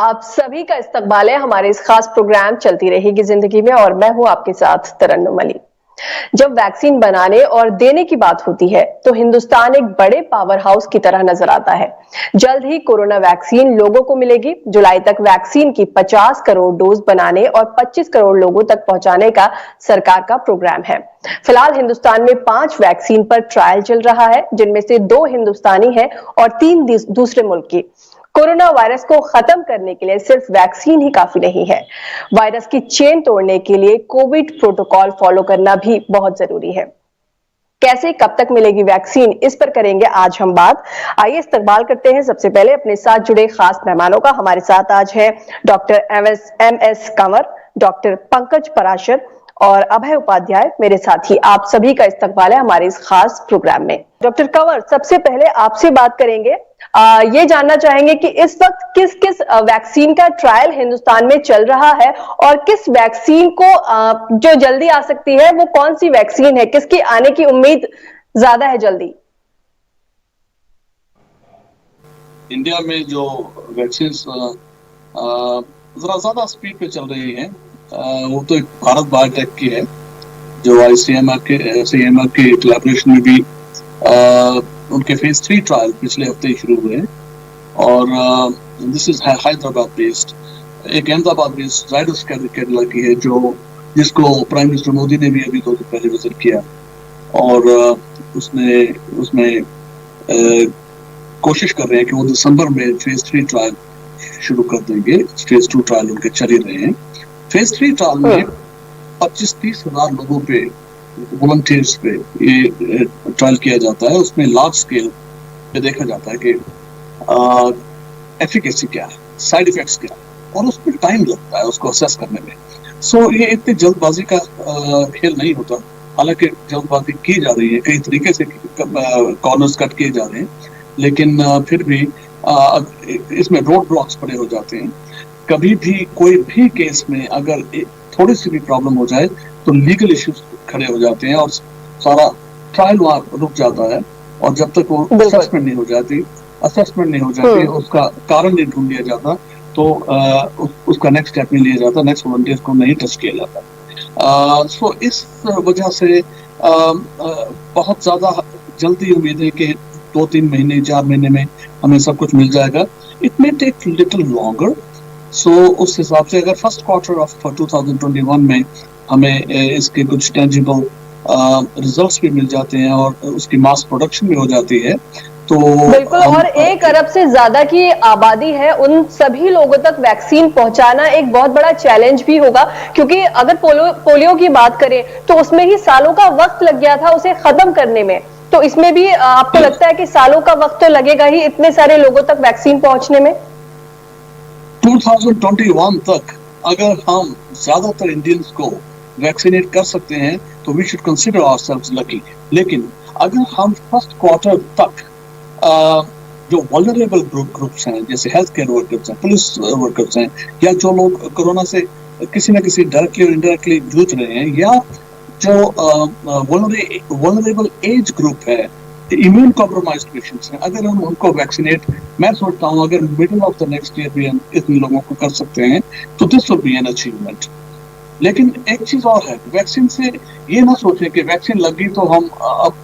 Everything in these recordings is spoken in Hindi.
आप सभी का इस्तकबाल है हमारे इस खास प्रोग्राम चलती रहेगी जिंदगी में और मैं हूं आपके साथ तरन्नुम अली। जब वैक्सीन बनाने और देने की बात होती है तो हिंदुस्तान एक बड़े पावर हाउस की तरह नजर आता है। जल्द ही कोरोना वैक्सीन लोगों को मिलेगी। जुलाई तक वैक्सीन की 50 करोड़ डोज बनाने और 25 करोड़ लोगों तक पहुंचाने का सरकार का प्रोग्राम है। फिलहाल हिंदुस्तान में 5 वैक्सीन पर ट्रायल चल रहा है, जिनमें से 2 हिंदुस्तानी है और 3 दूसरे मुल्क की। कोरोना वायरस को खत्म करने के लिए सिर्फ वैक्सीन ही काफी नहीं है, वायरस की चेन तोड़ने के लिए कोविड प्रोटोकॉल फॉलो करना भी बहुत जरूरी है। कैसे, कब तक मिलेगी वैक्सीन, इस पर करेंगे आज हम बात। आइए इस्तकबाल करते हैं सबसे पहले अपने साथ जुड़े खास मेहमानों का। हमारे साथ आज है doctor M S. Kanwar, doctor Pankaj Parashar और अभय उपाध्याय मेरे साथी। आप सभी का इस्तकबाल है हमारे इस खास प्रोग्राम में। डॉक्टर कंवर, सबसे पहले आपसे बात करेंगे। ये जानना चाहेंगे कि इस वक्त किस किस वैक्सीन का ट्रायल हिंदुस्तान में चल रहा है और किस वैक्सीन को जो जल्दी आ सकती है वो कौन सी वैक्सीन है, किसकी आने की उम्मीद ज्यादा है जल्दी? इंडिया में जो वैक्सीन जरा ज्यादा स्पीड पे चल रही है वो तो एक भारत बायोटेक की है, जो आईसीएमआर के कोलैबोरेशन में भी उनके फेज 3 ट्रायल पिछले हफ्ते ही शुरू हुए और दिस इज हैदराबाद बेस्ड। एक अहमदाबाद बेस्ड जायडस केडिला की है, जो जिसको प्राइम मिनिस्टर मोदी ने भी अभी 2 दिन पहले विजिट किया और उसमें कोशिश कर रहे हैं कि वो दिसंबर में फेज 3 ट्रायल शुरू कर देंगे। फेज 2 ट्रायल उनके चल ही रहे हैं। फेज 3 ट्रायल में 25-30 हजार लोगों पे, वॉलंटियर्स पे ये ट्रायल किया जाता है। उसमें लार्ज स्केल पे देखा जाता है कि एफिकेसी क्या है, साइड इफेक्ट्स क्या है, और उसमें टाइम लगता है उसको असेस करने में। सो ये इतनी जल्दबाजी का खेल नहीं होता, हालांकि जल्दबाजी की जा रही है, कई तरीके से कॉर्नर्स कट किए जा रहे हैं, लेकिन फिर भी इसमें रोड ब्लॉक्स पड़े हो जाते हैं। कभी भी कोई भी केस में अगर थोड़ी सी भी प्रॉब्लम हो जाए तो लीगल इश्यूज खड़े हो जाते हैं और सारा ट्रायल वहां रुक जाता है। और जब तक वो असेसमेंट नहीं हो जाती, उसका कारण नहीं ढूंढ लिया जाता, तो उसका नेक्स्ट स्टेप नहीं लिया जाता, नेक्स्ट वॉलंटियर्स को नहीं टच किया जाता। सो इस वजह से बहुत ज्यादा जल्दी उम्मीद है कि 2-3 महीने 4 महीने में हमें सब कुछ मिल जाएगा। It may take little longer. So उस हिसाब से अगर फर्स्ट क्वार्टर ऑफ 2021 में हमें इसके कुछ टेंजिबल रिजल्ट्स भी मिल जाते हैं और उसकी मास प्रोडक्शन भी हो जाती है तो बिल्कुल। और 1 अरब से ज्यादा की आबादी है, उन सभी लोगों तक वैक्सीन पहुंचाना एक बहुत बड़ा चैलेंज भी होगा, क्योंकि अगर पोलियो की बात करें तो उसमें ही सालों का वक्त लग गया था उसे खत्म करने में। तो इसमें भी आपको लगता है कि सालों का वक्त तो लगेगा ही इतने सारे लोगों तक वैक्सीन पहुंचने में? 2021 तक अगर हम ज्यादातर इंडियंस को वैक्सीनेट कर सकते हैं तो we should consider ourselves lucky. लेकिन अगर हम फर्स्ट क्वार्टर तक जो वल्नरेबल ग्रुप्स हैं, जैसे हेल्थ केयर वर्कर्स हैं, पुलिस वर्कर्स हैं, या जो लोग कोरोना से किसी न किसी डायरेक्टली और इनडायरेक्टली जूझ रहे हैं, या जो वल्नरेबल एज ग्रुप है, इम्यून कॉम्प्रोमाइज्ड पेशेंट्स हैं, अगर हम उनको वैक्सीनेट, मैं सोचता हूँ अगर middle of the next year भी हम इतने लोगों को कर सकते हैं तो this will be an achievement. लेकिन एक चीज और है, वैक्सीन से ये ना सोचें कि वैक्सीन लगी तो हम अब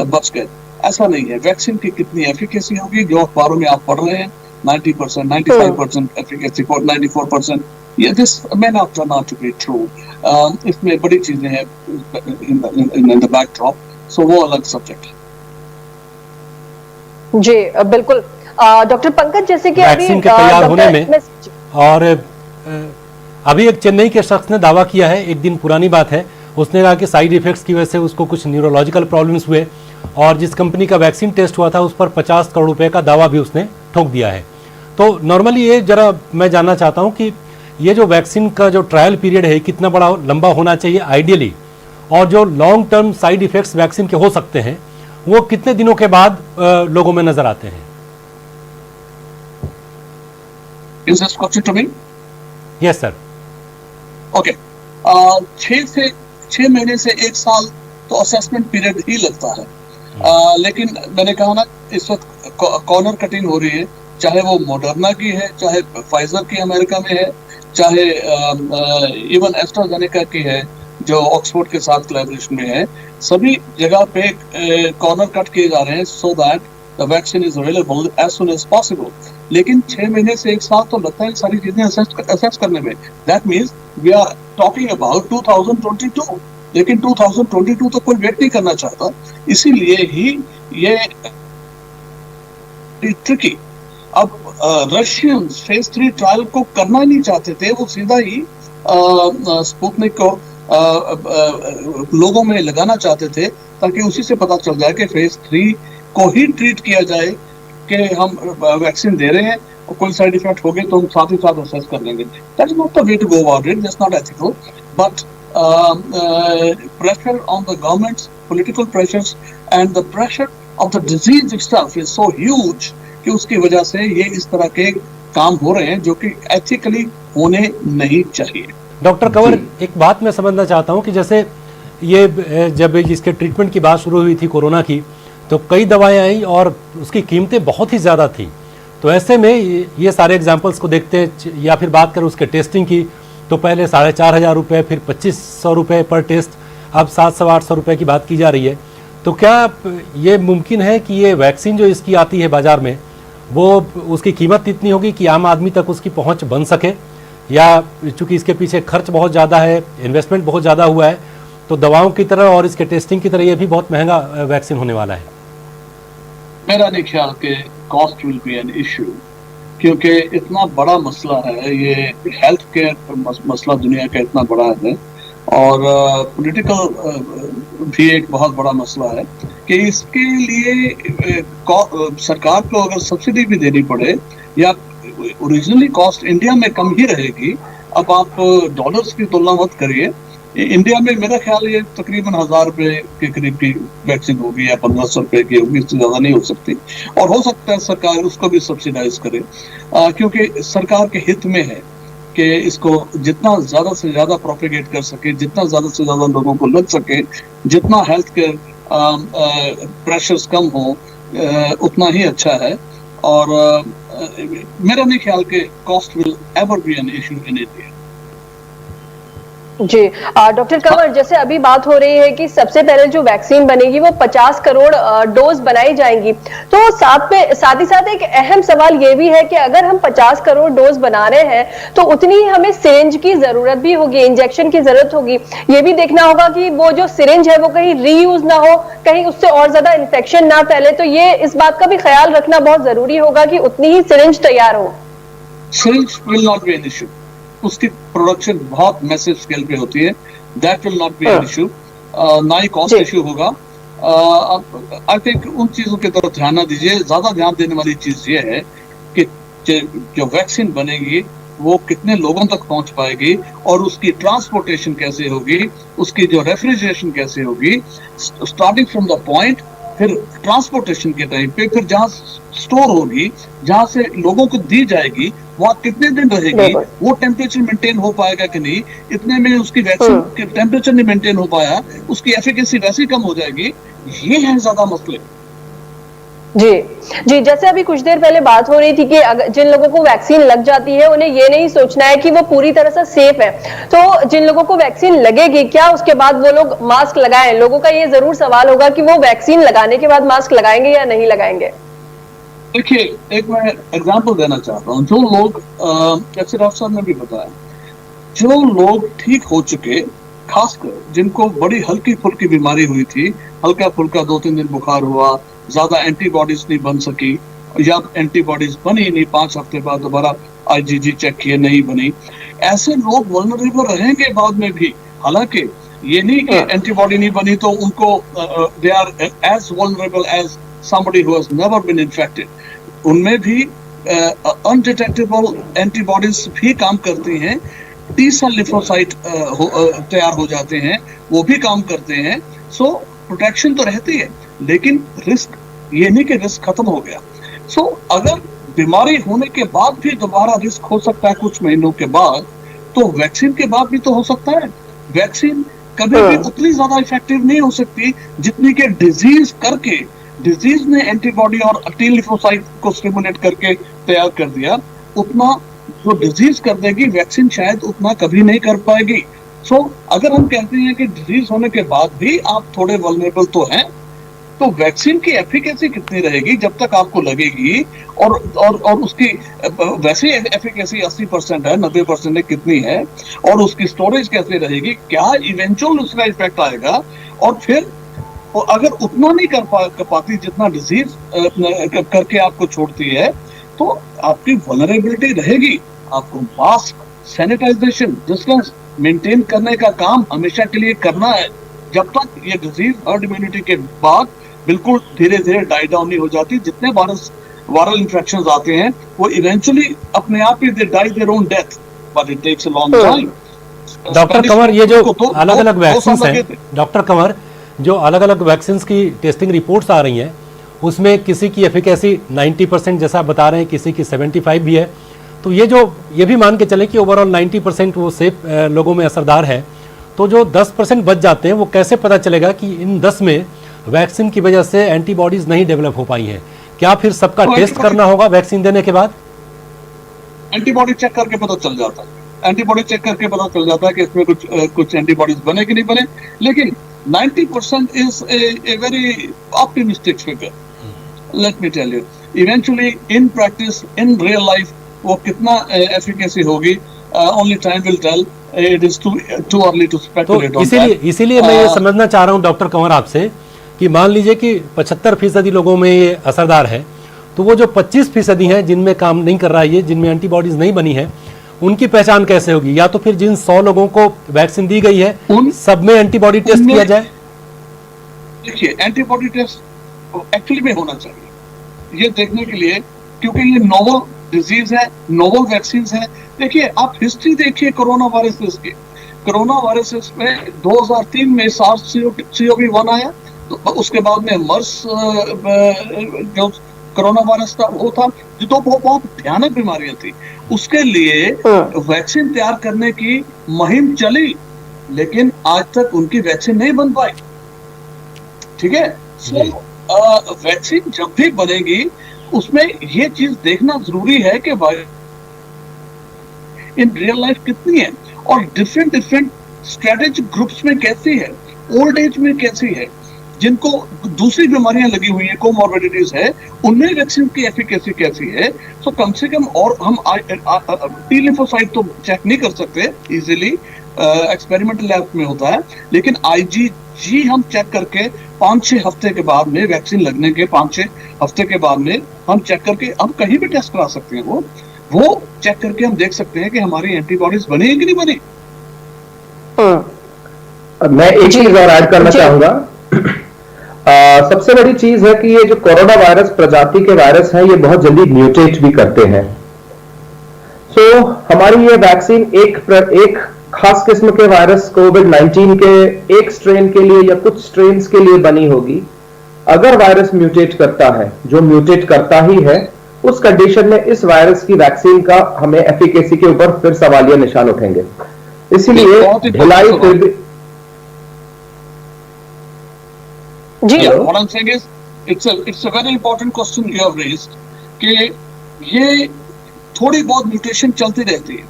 बच गए, ऐसा नहीं है। वैक्सीन की कितनी एफिकेसी होगी, जो अखबारों में आप पढ़ रहे हैं, 90%, 95% एफिकेसी, 94%, ये this may not turn out to be true। इसमें बड़ी चीजें हैं इन द बैकड्रॉप, सो वो अलग सब्जेक्ट है। जी बिल्कुल। डॉक्टर पंकज, जैसे कि वैक्सीन के तैयार होने में, और अभी एक चेन्नई के शख्स ने दावा किया है, 1 दिन पुरानी बात है, उसने कहा कि साइड इफेक्ट्स की वजह से उसको कुछ न्यूरोलॉजिकल प्रॉब्लम्स हुए और जिस कंपनी का वैक्सीन टेस्ट हुआ था उस पर 50 करोड़ रुपए का दावा भी उसने ठोक दिया है। तो नॉर्मली ये जरा मैं जानना चाहता हूँ कि ये जो वैक्सीन का जो ट्रायल पीरियड है कितना बड़ा लंबा होना चाहिए आइडियली, और जो long term side effects vaccine के हो सकते हैं वो कितने दिनों के बाद लोगों में नजर आते हैं? Is this question to me? Yes sir. Okay. 6 महीने से 1 साल तो असेसमेंट पीरियड ही लगता है। लेकिन मैंने कहा ना, इस वक्त कॉर्नर कटिंग हो रही है, चाहे वो मॉडर्ना की है, चाहे फाइजर की अमेरिका में है, चाहे इवन एस्ट्राजेनेका की है जो ऑक्सफोर्ड के साथ कोलैबोरेशन में है, सभी जगह पे कॉर्नर कट किए जा रहे हैं so that the vaccine is available as soon as possible. लेकिन 6 महीने से 1 साल तो लगता है सारी चीजें असेस करने में। That means we are talking about 2022, लेकिन 2022 तो कोई वेट नहीं करना चाहता, इसीलिए ही ये ट्रिकी। अब रशियंस फेज 3 ट्रायल को करना ही नहीं चाहते थे, वो सीधा ही स्पुतनिक को लोगों में लगाना चाहते थे ताकि उसी से पता चल जाए कि फेज 3 को ही ट्रीट किया जाए कि हम वैक्सीन दे रहे हैं और कोई साइड इफेक्ट हो गए तो हम साथ ही साथ असेस कर लेंगे। That is not the way to go about it, that's not ethical, but pressure on the governments, political pressures and the pressure of the disease itself is so huge कि उसकी वजह से ये इस तरह के काम हो रहे हैं जो कि एथिकली होने नहीं चाहिए। डॉक्टर कंवर, एक बात मैं समझना चाहता हूं कि जैसे ये जब इसके ट्रीटमेंट की बात शुरू हुई थी कोरोना की, तो कई दवाएं आई और उसकी कीमतें बहुत ही ज़्यादा थी। तो ऐसे में ये सारे एग्जाम्पल्स को देखते हैं या फिर बात करें उसके टेस्टिंग की, तो पहले 4,500 रुपये, फिर 2,500 रुपये पर टेस्ट, अब 700-800 रुपये की बात की जा रही है। तो क्या ये मुमकिन है कि ये वैक्सीन जो इसकी आती है बाज़ार में, वो उसकी कीमत इतनी होगी कि आम आदमी तक उसकी पहुंच बन सके, या चूंकि इसके पीछे खर्च बहुत ज़्यादा है, इन्वेस्टमेंट बहुत ज़्यादा हुआ है, तो दवाओं की तरह और इसके टेस्टिंग की तरह ये भी बहुत महंगा वैक्सीन होने वाला है? मेरा नहीं ख्याल कि cost will be an issue, क्योंकि इतना बड़ा मसला है ये, हेल्थ केयर मसला दुनिया का इतना बड़ा है और पॉलिटिकल भी एक बहुत बड़ा मसला है कि इसके लिए सरकार को अगर सब्सिडी भी देनी पड़े या ओरिजिनली कॉस्ट इंडिया में कम ही रहेगी। अब आप डॉलर्स की तुलना मत करिए, इंडिया में मेरा ख्याल ये तकरीबन 1,000 रुपए के करीब की वैक्सीन होगी या 1,500 रुपए की होगी, इससे ज्यादा नहीं हो सकती। और हो सकता है सरकार उसको भी सब्सिडाइज करे, क्योंकि सरकार के हित में है कि इसको जितना ज्यादा से ज्यादा प्रोपेगेट कर सके, जितना ज्यादा से ज्यादा लोगों को लग सके, जितना हेल्थ केयर प्रेशर्स कम हो उतना ही अच्छा है। और मेरा नहीं ख्याल कि cost will ever be an issue in India. जी डॉक्टर कंवर, जैसे अभी बात हो रही है कि सबसे पहले जो वैक्सीन बनेगी वो 50 करोड़ डोज बनाई जाएंगी, तो साथ ही साथ एक अहम सवाल ये भी है कि अगर हम 50 करोड़ डोज बना रहे हैं तो उतनी ही हमें सिरिंज की जरूरत भी होगी, इंजेक्शन की जरूरत होगी। ये भी देखना होगा कि वो जो सिरिंज है वो कहीं रीयूज ना हो, कहीं उससे और ज्यादा इन्फेक्शन ना फैले, तो ये इस बात का भी ख्याल रखना बहुत जरूरी होगा कि उतनी ही सिरिंज तैयार हो। Syringe will not be an issue, उसकी प्रोडक्शन बहुत मैसिव स्केल पे होती है, that will not be an issue, ना ही कॉस्ट इशू होगा। आई थिंक उन चीजों की तरफ ध्यान ना दीजिए, ज्यादा ध्यान देने वाली चीज ये है कि जो वैक्सीन बनेगी वो कितने लोगों तक पहुंच पाएगी और उसकी ट्रांसपोर्टेशन कैसे होगी, उसकी जो रेफ्रिजरेशन कैसे होगी, स्टार्टिंग फ्रॉम द पॉइंट, फिर ट्रांसपोर्टेशन के टाइम पे, फिर जहां स्टोर होगी, जहां से लोगों को दी जाएगी, वहां कितने दिन रहेगी, वो टेम्परेचर मेंटेन हो पाएगा कि नहीं, इतने में उसकी वैक्सीन के टेम्परेचर नहीं मेंटेन हो पाया, उसकी एफिकेसी वैसे ही कम हो जाएगी। ये है ज्यादा मसले। जी, जैसे अभी कुछ देर पहले बात हो रही थी कि अगर जिन लोगों को वैक्सीन लग जाती है उन्हें ये नहीं सोचना है कि वो पूरी तरह से सेफ है, तो जिन लोगों को वैक्सीन लगेगी क्या उसके बाद वो लोग मास्क लगाएं? लोगों का ये जरूर सवाल होगा कि वो वैक्सीन लगाने के बाद मास्क लगाएंगे या नहीं लगाएंगे। देखिए, एक मैं एग्जांपल देना चाहता हूँ। जो लोग, जैसे डॉक्टर साहब ने भी बताया, जो लोग ठीक हो चुके, खासकर जिनको बड़ी हल्की फुल्की बीमारी हुई थी, हल्का फुल्का 2-3 दिन बुखार हुआ, ज्यादा एंटीबॉडीज नहीं बन सकी या एंटीबॉडीज बनी नहीं, 5 हफ्ते बाद दोबारा IgG चेक किए नहीं बनी, ऐसे लोग वल्नरेबल रहेंगे बाद में भी। हालांकि ये नहीं कि एंटीबॉडी नहीं बनी तो उनको they are as vulnerable as somebody who has never been infected, उनमें भी अनडिटेक्टेबल एंटीबॉडीज भी काम करती हैं, टी सेल लिम्फोसाइट तैयार हो जाते हैं, वो भी काम करते हैं। सो प्रोटेक्शन तो रहती है, लेकिन रिस्क ये नहीं कि रिस्क खत्म हो गया। सो अगर बीमारी होने के बाद भी दोबारा रिस्क हो सकता है कुछ महीनों के बाद, तो वैक्सीन के बाद भी तो हो सकता है। वैक्सीन कभी भी उतनी ज्यादा इफेक्टिव नहीं हो सकती जितनी कि डिजीज करके डिजीज ने एंटीबॉडी और टी लिम्फोसाइट को स्टिमुलेट करके तैयार कर दिया, उतना जो डिजीज कर देगी वैक्सीन शायद उतना कभी नहीं कर पाएगी। सो अगर हम कहते हैं कि डिजीज होने के बाद भी आप थोड़े वल्नरेबल तो हैं, तो वैक्सीन की एफिकेसी कितनी रहेगी जब तक आपको लगेगी, और उसकी वैसे एफिकेसी 80% है, 90% कितनी है, और उसकी स्टोरेज कैसे रहेगी, क्या इवेंचुअल उसका इफेक्ट आएगा, और फिर अगर उतना नहीं कर पाती जितना डिजीज करके आपको छोड़ती है, तो आपकी वल्नरेबिलिटी रहेगी। आपको मास्क, सैनिटाइजेशन, डिस्टेंस मेंटेन करने का काम हमेशा के लिए करना है, जब तक ये डिजीज हर्ड इम्यूनिटी के बाद बिल्कुल धीरे धीरे डाई डाउन नहीं हो जाती। जितने वायरल इंफेक्शंस आते हैं वो इवेंचुअली अपने आप ही they die their own death, but it takes a long time. Doctor Kanwar, ये जो अलग अलग वैक्सीन हैं, डॉक्टर कंवर, जो अलग अलग वैक्सीन की टेस्टिंग रिपोर्ट्स आ रही हैं, उसमें किसी की एफिकेसी 90% जैसा आप बता रहे हैं, किसी की 75 भी है, तो ये भी मान के चले कि ओवरऑल 90% वो सेफ लोगों में असरदार है, तो जो 10% बच जाते हैं वो कैसे पता चलेगा कि इन 10 में वैक्सीन की वजह से एंटीबॉडीज नहीं डेवलप हो पाई हैं? क्या फिर सबका टेस्ट करना होगा वैक्सीन देने के बाद? एंटीबॉडी चेक करके पता चल जाता है, एंटीबॉडी चेक करके पता चल जाता है कि इसमें कुछ एंटीबॉडीज बने कि नहीं बने। लेकिन 90% is a very optimistic figure. Let me tell you, eventually in practice, in real life, वो कितना efficacy होगी, only time will tell. It is too early to speculate on that. इसीलिए मैं ये समझना चाह रहा हूँ डॉक्टर कंवर आपसे कि मान लीजिए कि 75% लोगों में ये असरदार है, तो वो जो 25% हैं जिनमें काम नहीं कर रहा है, ये जिनमें एंटीबॉडीज नहीं बनी है, उनकी पहचान कैसे होगी? या तो फिर जिन 100 लोगों को वैक्सीन दी गई है उन सब में एंटीबॉडी टेस्ट किया जाए? देखिए, एंटीबॉडी टेस्ट एक्चुअली में होना चाहिए ये देखने के लिए, क्योंकि ये नोवल डिजीज है, नोवल वैक्सीन है। देखिए, आप हिस्ट्री देखिए कोरोना वायरसेस की। कोरोना वायरसेस में 2003 में SARS-CoV-1 आया, तो उसके बाद में मर्स जो कोरोना वायरस था वो था, जो तो बहुत भयानक बीमारियां थी। उसके लिए वैक्सीन तैयार करने की मुहिम चली, लेकिन आज तक उनकी वैक्सीन नहीं बन पाई। ठीक है, सो वैक्सीन जब भी बनेगी उसमें ये चीज देखना जरूरी है कि इन रियल लाइफ कितनी है, और डिफरेंट स्ट्रेटेजिक ग्रुप्स में कैसी है, ओल्ड एज में कैसी है, जिनको दूसरी बीमारियां लगी हुई हैं, कोमॉर्बिडिटीज है, उनमें वैक्सीन की एफिकेसी कैसी है। तो कम से कम, और हम टी लिम्फोसाइट तो चेक नहीं कर सकते इजीली, एक्सपेरिमेंटल लैब में होता है, लेकिन आईजीजी हम चेक करके 5-6 हफ्ते के बाद में, वैक्सीन लगने के 5-6 हफ्ते के बाद में हम चेक करके, हम कहीं भी टेस्ट करा सकते हैं, वो चेक करके हम देख सकते हैं कि हमारी एंटीबॉडीज बनी है कि नहीं बनी। मैं एक चीज और ऐड करना चाहूंगा। सबसे बड़ी चीज है कि ये जो कोरोना वायरस प्रजाति के वायरस हैं, ये बहुत जल्दी म्यूटेट भी करते हैं। सो हमारी ये वैक्सीन एक खास किस्म के वायरस कोविड-19 के एक स्ट्रेन के लिए या कुछ स्ट्रेन्स के लिए बनी होगी। अगर वायरस म्यूटेट करता है, जो म्यूटेट करता ही है, उस कंडीशन में इस वायरस की वैक्सीन का हमें एफिकेसी के ऊपर फिर सवालिया निशान उठेंगे। इसीलिए ढिलाई फिर भी What I'm saying is, it's a very important question you have raised, कि ये थोड़ी बहुत म्यूटेशन चलती रहती है।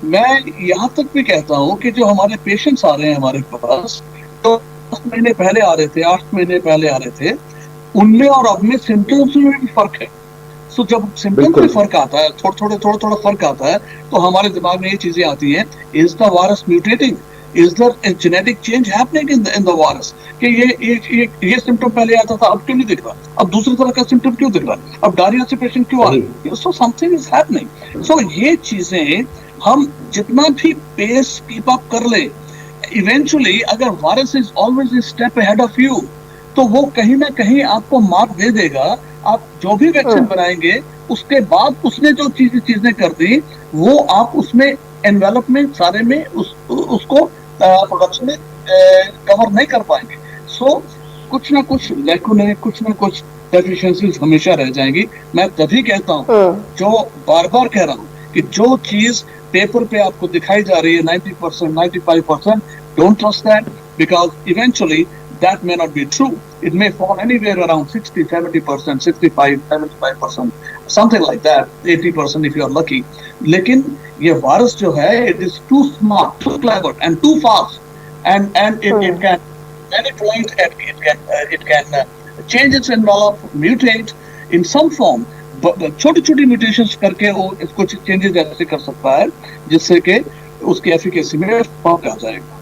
मैं यहाँ तक भी कहता हूँ कि जो हमारे पेशेंट्स आ रहे हैं हमारे पास, तो 10 महीने पहले आ रहे थे, 8 महीने पहले आ रहे थे, उनमें और अब में सिम्टम्स में भी फर्क है। सो जब सिम्टम्स में फर्क आता है, थोड़ा फर्क आता है, तो हमारे दिमाग में ये चीजें आती हैं, is the virus mutating, is there a genetic change happening in the virus, कि ये सिम्टम पहले आता था, अब क्यों नहीं दिख रहा, अब दूसरी तरह का सिम्टम क्यों दिख रहा, अब डायरिया से पेशेंट क्यों आ रही है, सो समथिंग इज हैपनिंग। सो ये चीजें हम जितना भी पेस कीप अप कर ले, इवेंचुअली अगर virus is always a step ahead of you, तो वो कहीं ना कहीं आपको मात दे देगा। आप जो भी वैक्सीन बनाएंगे, उसके बाद उसने जो चीजें कर दी, वो आप उसमें एनवेलपमेंट सारे में उसको प्रोडक्शन में कवर नहीं कर पाएंगे। सो कुछ ना कुछ लैकुने, कुछ ना कुछ डेफिशिएंसीज हमेशा रह जाएंगी। मैं तभी कहता हूँ, जो बार बार कह रहा हूँ, कि जो चीज पेपर पे आपको दिखाई जा रही है 90%, 95%, don't trust that, because eventually that may not be true. It may fall anywhere around 60, 70%, 65, 75%, something like that, 80% if you are lucky. लेकिन ये वायरस जो है, it is too smart, too clever, and too fast, and it can manipulate, and it can change its envelope, mutate in some form. छोटी-छोटी म्यूटेशंस करके वो इसको चेंजेस ऐसे कर सकता है जिससे कि उसकी एफिकेसी में फर्क आ जाएगा.